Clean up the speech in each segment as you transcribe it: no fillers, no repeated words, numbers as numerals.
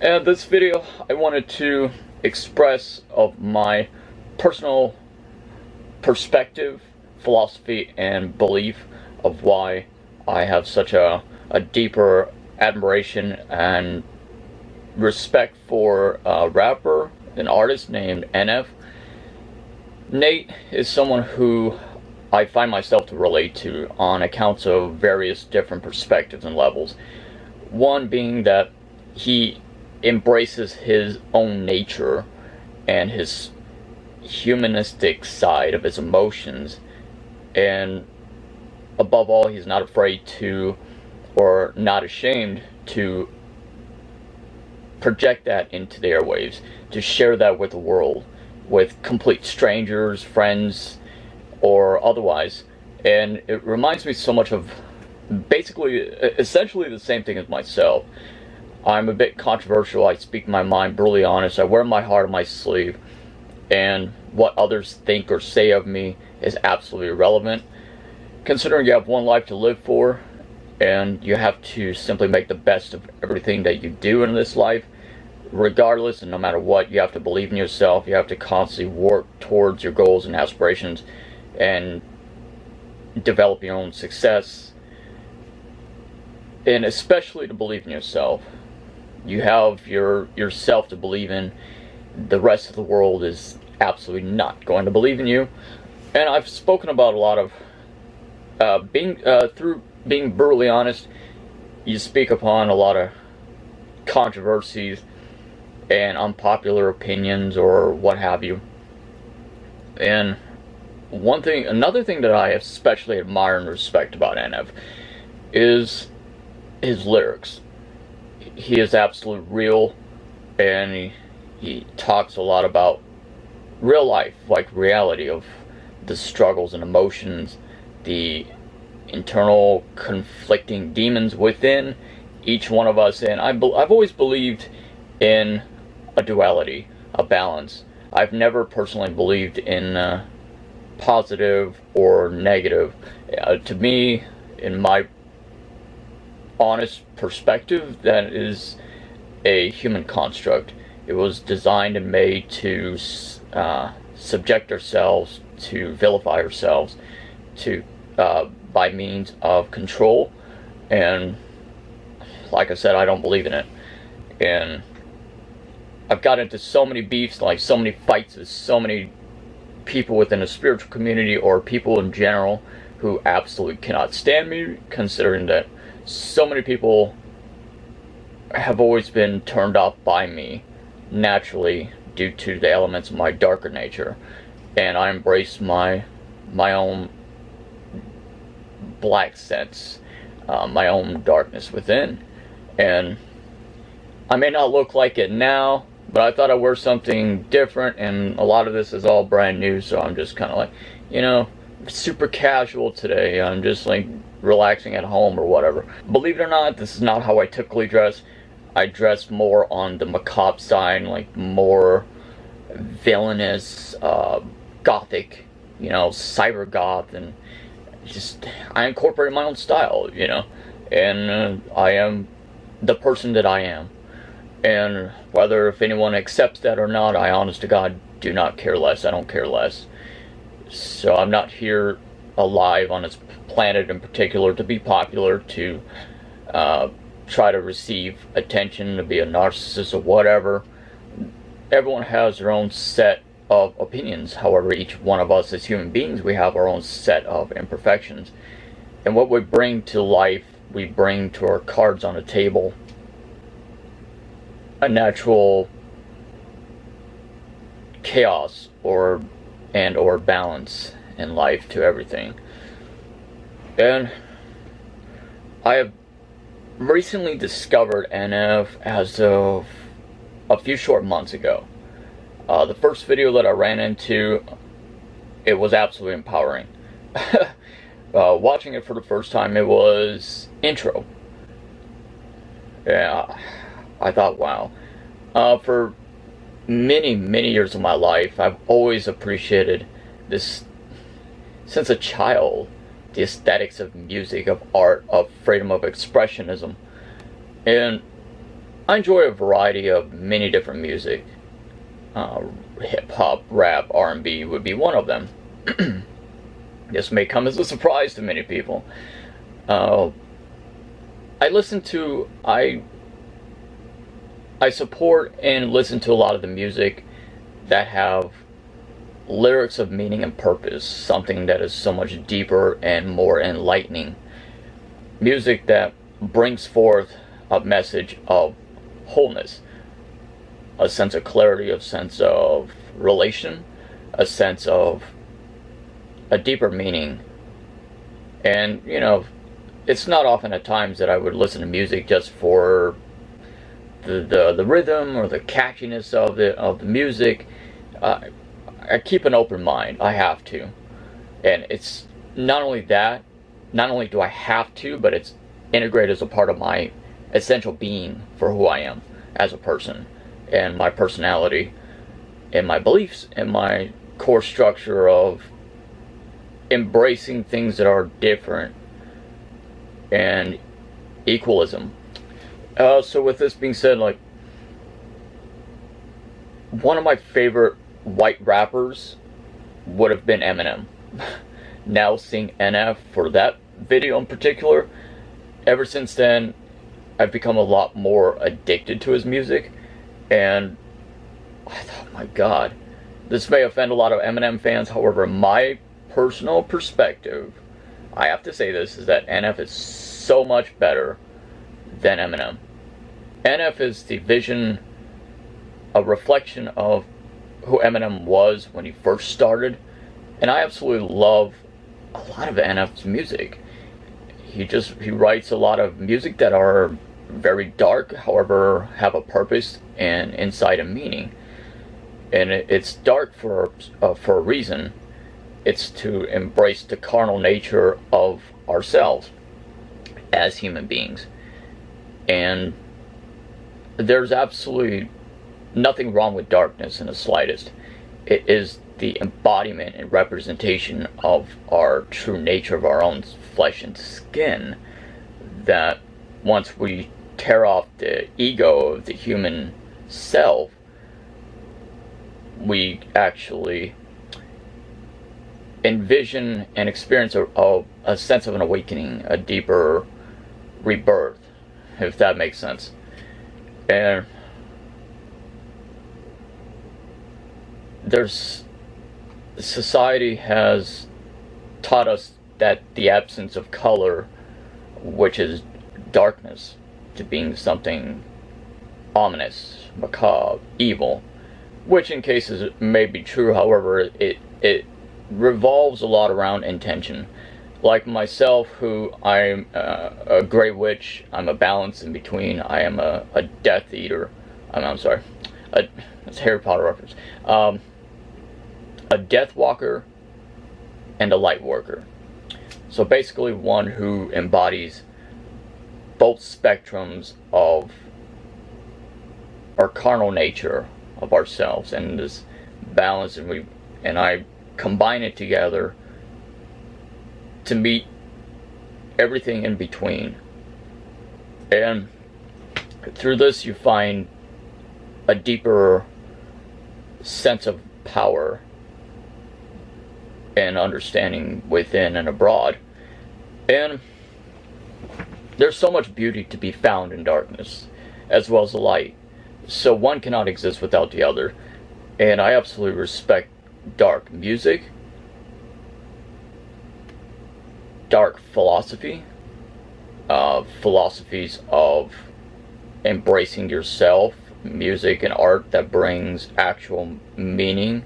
And this video, I wanted to express of my personal perspective, philosophy, and belief of why I have such a deeper admiration and respect for a rapper, an artist named NF. Nate is someone who I find myself to relate to on accounts of various different perspectives and levels. One being that he embraces his own nature and his humanistic side of his emotions, and above all, he's not afraid to, or not ashamed to, project that into the airwaves, to share that with the world, with complete strangers, friends, or otherwise. And it reminds me so much of essentially the same thing as myself. I'm a bit controversial, I speak my mind, brutally honest, I wear my heart on my sleeve, and what others think or say of me is absolutely irrelevant. Considering you have one life to live for, and you have to simply make the best of everything that you do in this life, regardless and no matter what, you have to believe in yourself, you have to constantly work towards your goals and aspirations, and develop your own success, and especially to believe in yourself. You have yourself to believe in. The rest of the world is absolutely not going to believe in you. And I've spoken about a lot of through being brutally honest, you speak upon a lot of controversies and unpopular opinions or what have you. And another thing that I especially admire and respect about NF is his lyrics. He is absolute real, and he talks a lot about real life, like reality of the struggles and emotions, the internal conflicting demons within each one of us. And I've always believed in a duality, a balance. I've never personally believed in positive or negative. To me, in my honest perspective, that is a human construct. It was designed and made to subject ourselves, to vilify ourselves, to by means of control. And like I said, I don't believe in it. And I've got into so many beefs, like so many fights with so many people within the spiritual community or people in general who absolutely cannot stand me, considering that so many people have always been turned off by me naturally due to the elements of my darker nature, and I embrace my own black sense, my own darkness within. And I may not look like it now, but I thought I'd wear something different, and a lot of this is all brand new, so I'm just kind of like, super casual today. I'm just like relaxing at home or whatever. Believe it or not, this is not how I typically dress. I dress more on the macabre side, like more villainous, gothic, cyber goth, and just I incorporate my own style, and I am the person that I am. And whether if anyone accepts that or not, I honest to God do not care less. I don't care less. So I'm not here alive on this planet in particular to be popular, to try to receive attention, to be a narcissist or whatever. Everyone has their own set of opinions. However, each one of us as human beings, we have our own set of imperfections. And what we bring to life, we bring to our cards on the table a natural chaos or balance in life to everything. And I have recently discovered NF as of a few short months ago. The first video that I ran into, it was absolutely empowering. Watching it for the first time, it was intro. Yeah, I thought, wow. For many years of my life, I've always appreciated this, since a child, the aesthetics of music, of art, of freedom of expressionism. And I enjoy a variety of many different music. Hip-hop, rap, R&B would be one of them. This may come as a surprise to many people. I support and listen to a lot of the music that have lyrics of meaning and purpose, something that is so much deeper and more enlightening. Music that brings forth a message of wholeness, a sense of clarity, a sense of relation, a sense of a deeper meaning. And, you know, it's not often at times that I would listen to music just for the rhythm or the catchiness of the music. I keep an open mind. I have to. And it's not only that, not only do I have to, but it's integrated as a part of my essential being for who I am as a person, and my personality, and my beliefs, and my core structure of embracing things that are different and equalism. So with this being said, like, one of my favorite white rappers would have been Eminem. Now seeing NF for that video in particular, ever since then I've become a lot more addicted to his music, and I thought, my God, this may offend a lot of Eminem fans. However, my personal perspective, I have to say this, is that NF is so much better than Eminem. NF is the vision, a reflection of who Eminem was when he first started, and I absolutely love a lot of NF's music. He writes a lot of music that are very dark, however have a purpose and insight and meaning. And it's dark for a reason. It's to embrace the carnal nature of ourselves as human beings. And there's absolutely nothing wrong with darkness in the slightest. It is the embodiment and representation of our true nature, of our own flesh and skin, that once we tear off the ego of the human self, we actually envision and experience a sense of an awakening, a deeper rebirth, if that makes sense. And society has taught us that the absence of color, which is darkness, to being something ominous, macabre, evil, which in cases may be true. However, it revolves a lot around intention. Like myself, who I'm a Grey Witch, I'm a balance in between. I am a Death Eater. I'm sorry, it's a Harry Potter reference. A Death Walker and a Light Worker. So basically one who embodies both spectrums of our carnal nature of ourselves, and this balance, and I combine it together to meet everything in between. And through this you find a deeper sense of power and understanding within and abroad. And there's so much beauty to be found in darkness as well as the light, so one cannot exist without the other. And I absolutely respect dark music, dark philosophy, philosophies of embracing yourself, music and art that brings actual meaning,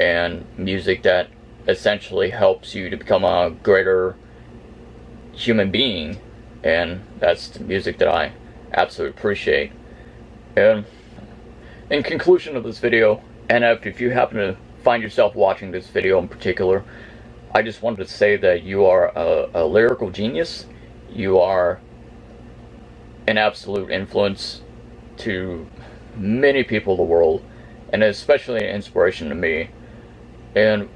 and music that essentially helps you to become a greater human being. And that's the music that I absolutely appreciate. And in conclusion of this video, and if you happen to find yourself watching this video in particular, I just wanted to say that you are a lyrical genius. You are an absolute influence to many people in the world, and especially an inspiration to me. And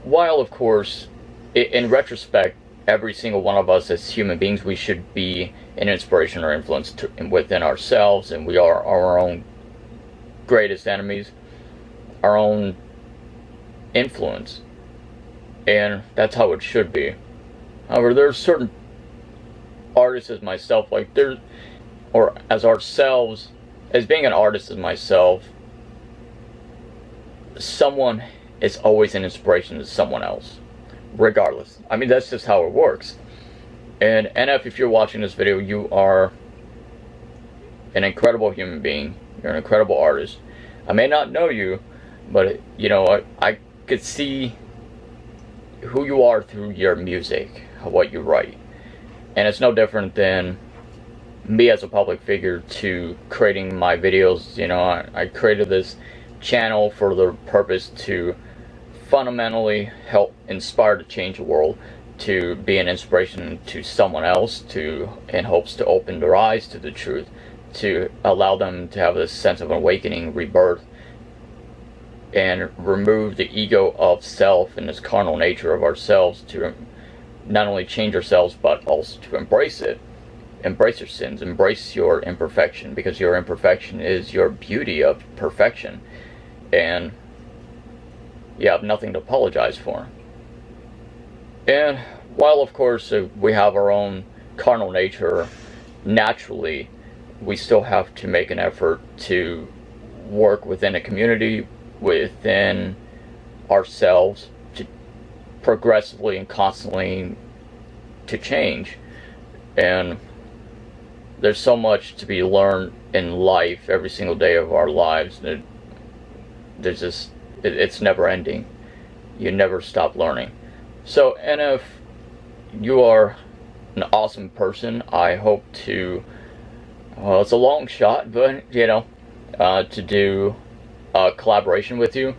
while, of course, in retrospect, every single one of us as human beings, we should be an inspiration or influence within ourselves, and we are our own greatest enemies, our own influence, and that's how it should be. However, there's certain artists as myself, or as ourselves, as being an artist as myself, someone is always an inspiration to someone else, regardless. I mean, that's just how it works. And NF, if you're watching this video, you are an incredible human being. You're an incredible artist. I may not know you, but you know, I could see who you are through your music, what you write. And it's no different than me as a public figure to creating my videos. You know, I created this channel for the purpose to fundamentally help inspire to change the world, to be an inspiration to someone else, in hopes to open their eyes to the truth, to allow them to have this sense of awakening, rebirth, and remove the ego of self and this carnal nature of ourselves, to not only change ourselves but also to embrace it. Embrace your sins, embrace your imperfection, because your imperfection is your beauty of perfection, and you have nothing to apologize for. And while of course we have our own carnal nature naturally, we still have to make an effort to work within a community, within ourselves, to progressively and constantly to change. And there's so much to be learned in life every single day of our lives. It's never ending. You never stop learning. So, and if you are an awesome person, I hope to, well, it's a long shot, but you know, to do a collaboration with you,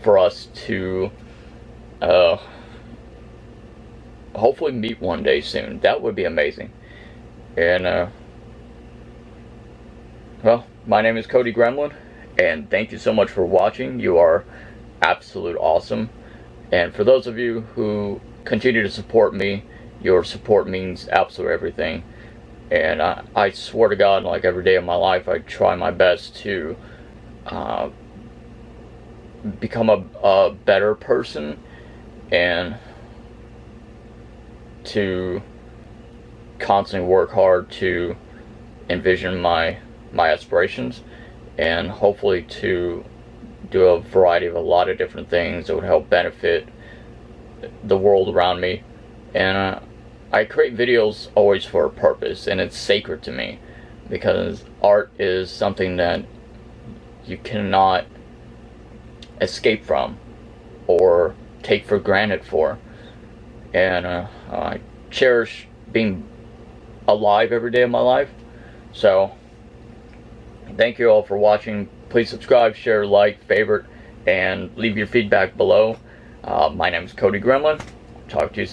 for us to hopefully meet one day soon. That would be amazing. And well, my name is Cody Gremlin, and thank you so much for watching. You are absolute awesome. And for those of you who continue to support me, your support means absolutely everything. And I swear to God, like every day of my life, I try my best to become a better person, and to constantly work hard to envision my aspirations, and hopefully to do a variety of a lot of different things that would help benefit the world around me. And I create videos always for a purpose, and it's sacred to me, because art is something that you cannot escape from or take for granted for. And I cherish being alive every day of my life. So thank you all for watching. Please subscribe, share, like, favorite, and leave your feedback below. My name is Cody Gremlin. Talk to you soon.